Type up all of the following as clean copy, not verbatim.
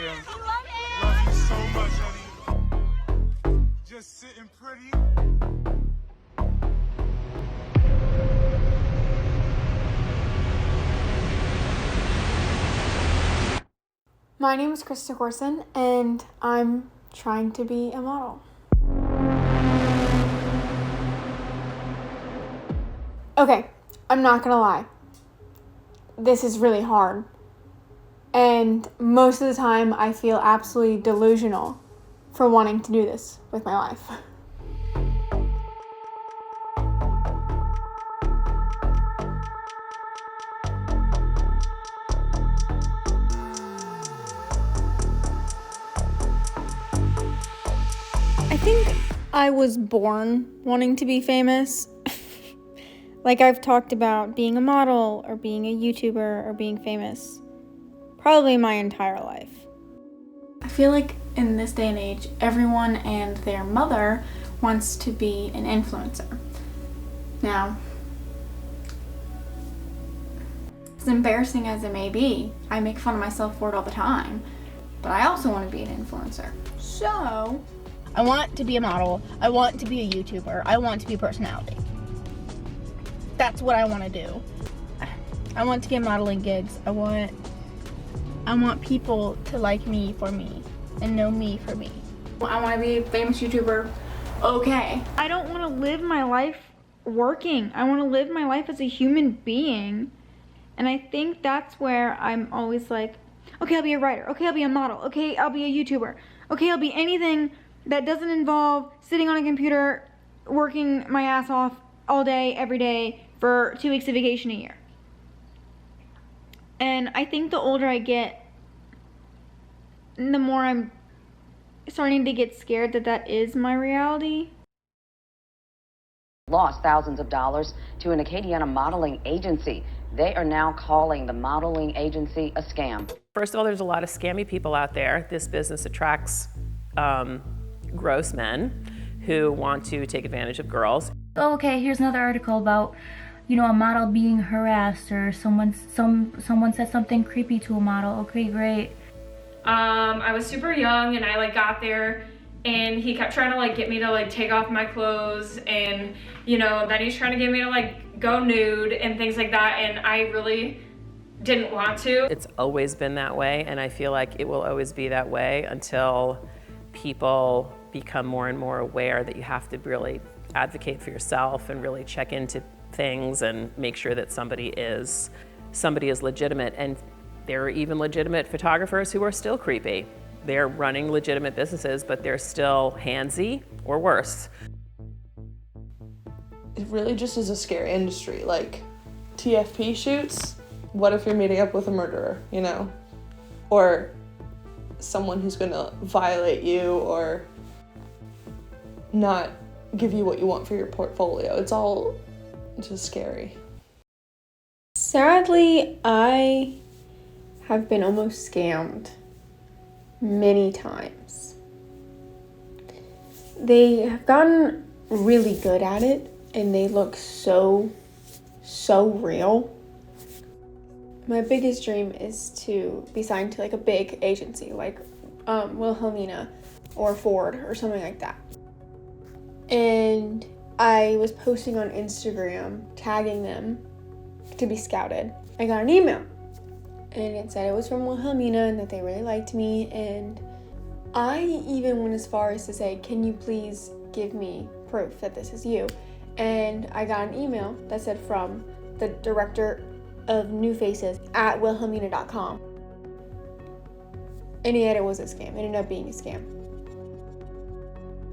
later. Love you so much, honey. Just sitting pretty. My name is Krista Corson, and I'm trying to be a model. Okay, I'm not gonna lie. This is really hard. And most of the time, I feel absolutely delusional for wanting to do this with my life. I think I was born wanting to be famous. Like I've talked about being a model or being a YouTuber or being famous probably my entire life. I feel like in this day and age, everyone and their mother wants to be an influencer. Now, as embarrassing as it may be, I make fun of myself for it all the time, but I also want to be an influencer. So, I want to be a model. I want to be a YouTuber. I want to be a personality. That's what I want to do. I want to get modeling gigs. I want people to like me for me and know me for me. I want to be a famous YouTuber. Okay. I don't want to live my life working. I want to live my life as a human being. And I think that's where I'm always like, okay, I'll be a writer. Okay, I'll be a model. Okay, I'll be a YouTuber. Okay, I'll be anything that doesn't involve sitting on a computer, working my ass off all day, every day, for 2 weeks of vacation a year. And I think the older I get, the more I'm starting to get scared that is my reality. Lost thousands of dollars to an Acadiana modeling agency. They are now calling the modeling agency a scam. First of all, there's a lot of scammy people out there. This business attracts gross men who want to take advantage of girls. Oh, okay, here's another article about, a model being harassed, or someone said something creepy to a model. Okay, great. I was super young, and I got there, and he kept trying to get me to take off my clothes, and then he's trying to get me to go nude and things like that, and I really didn't want to. It's always been that way, and I feel like it will always be that way until people become more and more aware that you have to really advocate for yourself and really check into things and make sure that somebody is legitimate. And there are even legitimate photographers who are still creepy. They're running legitimate businesses, but they're still handsy or worse. It really just is a scary industry. TFP shoots, what if you're meeting up with a murderer, Or someone who's gonna violate you or not give you what you want for your portfolio. It's all just scary. Sadly, I have been almost scammed many times. They have gotten really good at it, and they look so real. My biggest dream is to be signed to a big agency like Wilhelmina or Ford or something like that. And I was posting on Instagram, tagging them to be scouted. I got an email, and it said it was from Wilhelmina and that they really liked me. And I even went as far as to say, can you please give me proof that this is you? And I got an email that said from the director of New Faces at wilhelmina.com. And yet it was a scam. It ended up being a scam.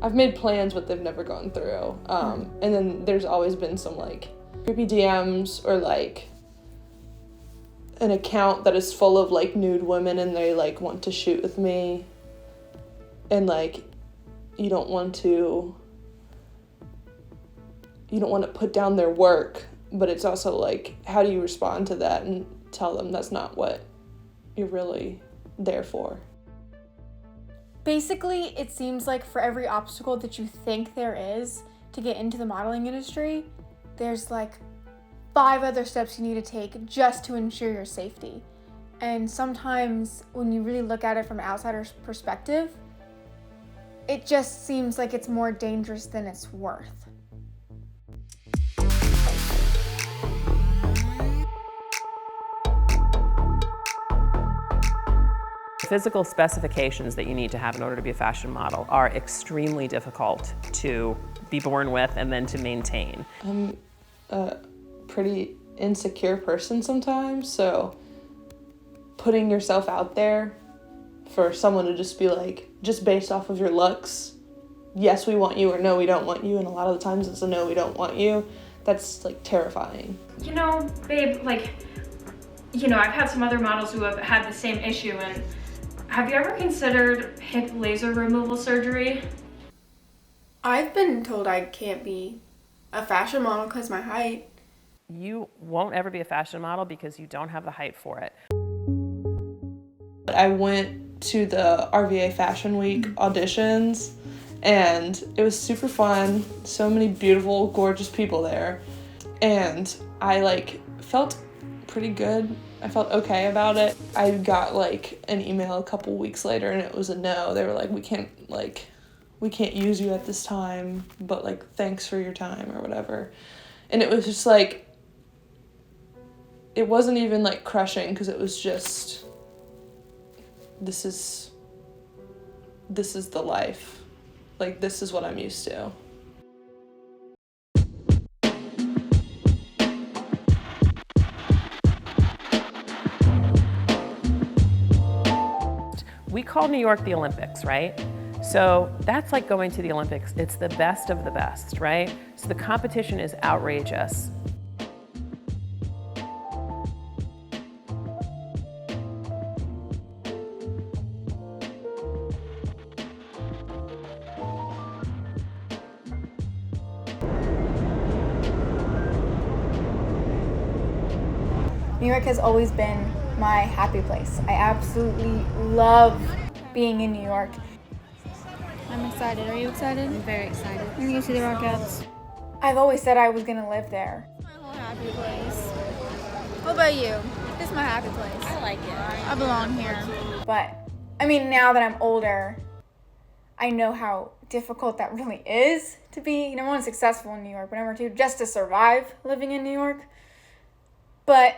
I've made plans, but they've never gone through. And then there's always been some creepy DMs or an account that is full of nude women, and they want to shoot with me. And you don't want to put down their work, but it's also how do you respond to that and tell them that's not what you're really there for? Basically, it seems like for every obstacle that you think there is to get into the modeling industry, there's 5 other steps you need to take just to ensure your safety. And sometimes when you really look at it from an outsider's perspective, it just seems like it's more dangerous than it's worth. Physical specifications that you need to have in order to be a fashion model are extremely difficult to be born with and then to maintain. I'm a pretty insecure person sometimes, so putting yourself out there for someone to just be like, just based off of your looks, yes, we want you, or no, we don't want you, and a lot of the times it's a no, we don't want you, that's like terrifying. You know, babe, like, you know, I've had some other models who have had the same issue, and have you ever considered hip laser removal surgery? I've been told I can't be a fashion model because my height. You won't ever be a fashion model because you don't have the height for it. I went to the RVA Fashion Week auditions, and it was super fun. So many beautiful, gorgeous people there. And I like felt pretty good. I felt okay about it. I got like an email a couple weeks later and it was a no. They were like, we can't use you at this time, but like, thanks for your time or whatever. And it was just like, it wasn't even like crushing, because it was just, this is the life. Like, this is what I'm used to. We call New York the Olympics, right? So that's like going to the Olympics. It's the best of the best, right? So the competition is outrageous. New York has always been my happy place. I absolutely love being in New York. I'm excited. Are you excited? I'm very excited. I'm gonna see the Rockettes. I've always said I was gonna live there. My whole happy place. What about you? This is my happy place. I like it. I belong here. But, I mean, now that I'm older, I know how difficult that really is to be, number one, successful in New York, but number two, just to survive living in New York. But,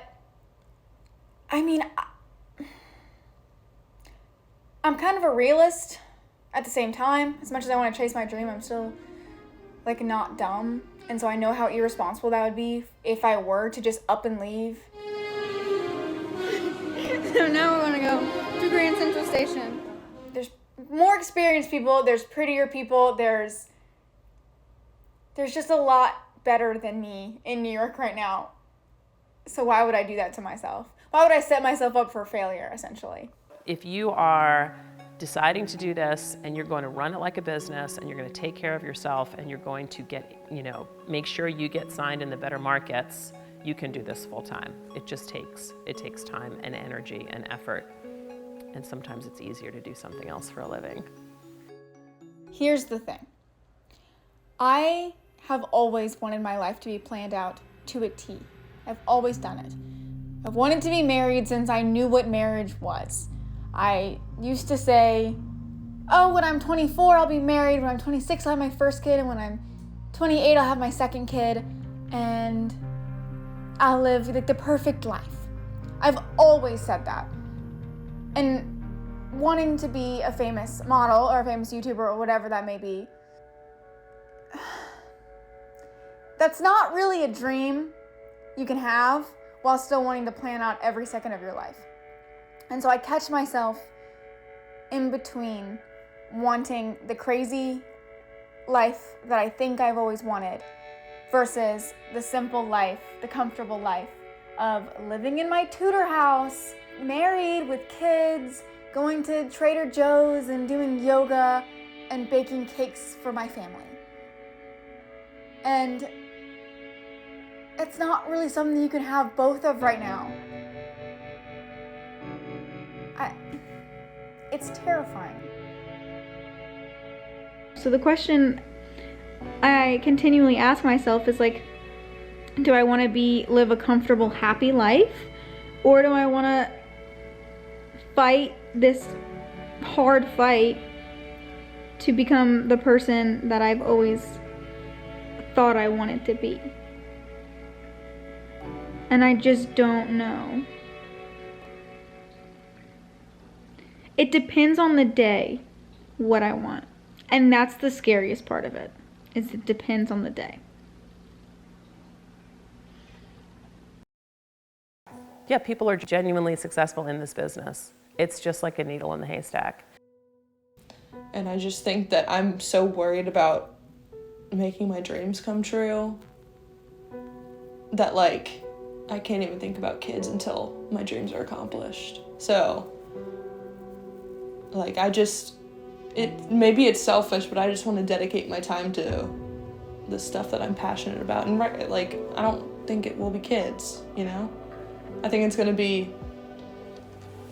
I mean, I'm kind of a realist at the same time. As much as I want to chase my dream, I'm still, like, not dumb. And so I know how irresponsible that would be if I were to just up and leave. So now we're gonna go to Grand Central Station. There's more experienced people, there's prettier people, there's just a lot better than me in New York right now. So why would I do that to myself? Why would I set myself up for failure, essentially? If you are deciding to do this and you're going to run it like a business and you're going to take care of yourself and you're going to get, make sure you get signed in the better markets, you can do this full time. It takes time and energy and effort. And sometimes it's easier to do something else for a living. Here's the thing. I have always wanted my life to be planned out to a T. I've always done it. I've wanted to be married since I knew what marriage was. I used to say, oh, when I'm 24, I'll be married. When I'm 26, I'll have my first kid. And when I'm 28, I'll have my second kid. And I'll live like the perfect life. I've always said that. And wanting to be a famous model or a famous YouTuber or whatever that may be, that's not really a dream you can have while still wanting to plan out every second of your life. And so I catch myself in between wanting the crazy life that I think I've always wanted versus the simple life, the comfortable life of living in my Tudor house, married with kids, going to Trader Joe's and doing yoga and baking cakes for my family. And it's not really something you can have both of right now. It's terrifying. So the question I continually ask myself is like, do I want to live a comfortable, happy life? Or do I want to fight this hard fight to become the person that I've always thought I wanted to be. And I just don't know. It depends on the day what I want. And that's the scariest part of it, is it depends on the day. Yeah, people are genuinely successful in this business. It's just like a needle in the haystack. And I just think that I'm so worried about making my dreams come true that, like, I can't even think about kids until my dreams are accomplished. So, like, maybe it's selfish, but I just want to dedicate my time to the stuff that I'm passionate about. And, like, I don't think it will be kids, you know? I think it's going to be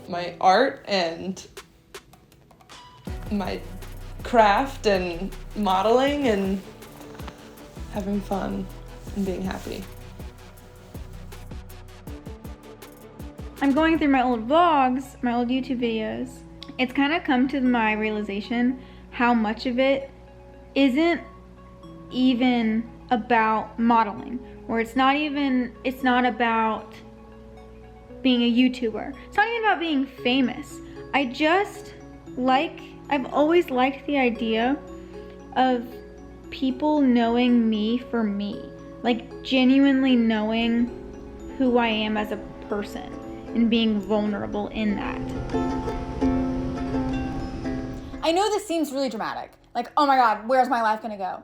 my art and my craft and modeling and having fun and being happy. I'm going through my old vlogs, my old YouTube videos. It's kind of come to my realization how much of it isn't even about modeling, or it's not about being a YouTuber. It's not even about being famous. I've always liked the idea of people knowing me for me, like genuinely knowing who I am as a person and being vulnerable in that. I know this seems really dramatic, like, oh my God, where's my life gonna go?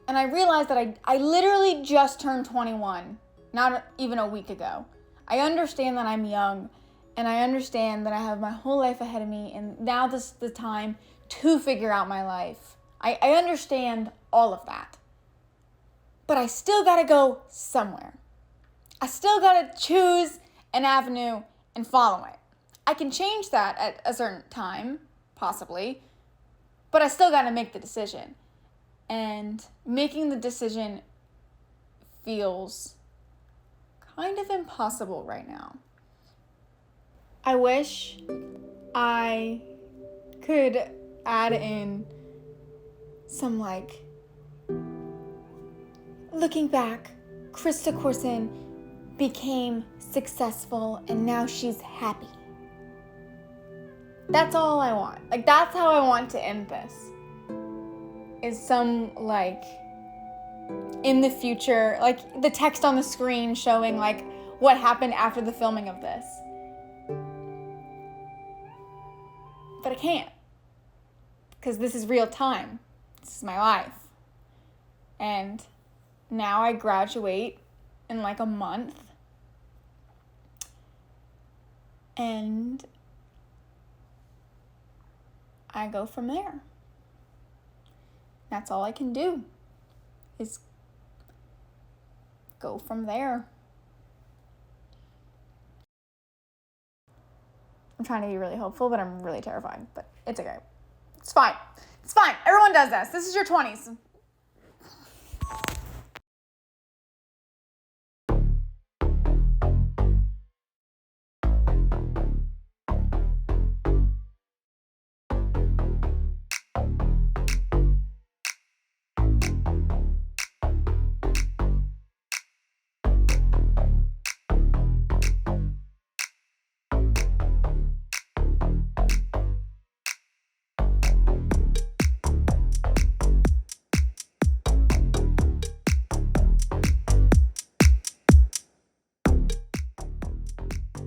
And I realized that I literally just turned 21, not even a week ago. I understand that I'm young, and I understand that I have my whole life ahead of me, and now this is the time to figure out my life. I understand all of that. But I still gotta go somewhere. I still gotta choose an avenue and follow it. I can change that at a certain time, possibly, but I still gotta make the decision. And making the decision feels kind of impossible right now. I wish I could add in some, like, looking back, Krista Corson became successful and now she's happy. That's all I want. Like, that's how I want to end this. Is some, like, in the future, like the text on the screen showing, like, what happened after the filming of this. But I can't. Because this is real time. This is my life. And now I graduate in like a month. And I go from there. That's all I can do, is go from there. I'm trying to be really hopeful, but I'm really terrified. But it's okay. It's fine. It's fine. Everyone does this. This is your 20s.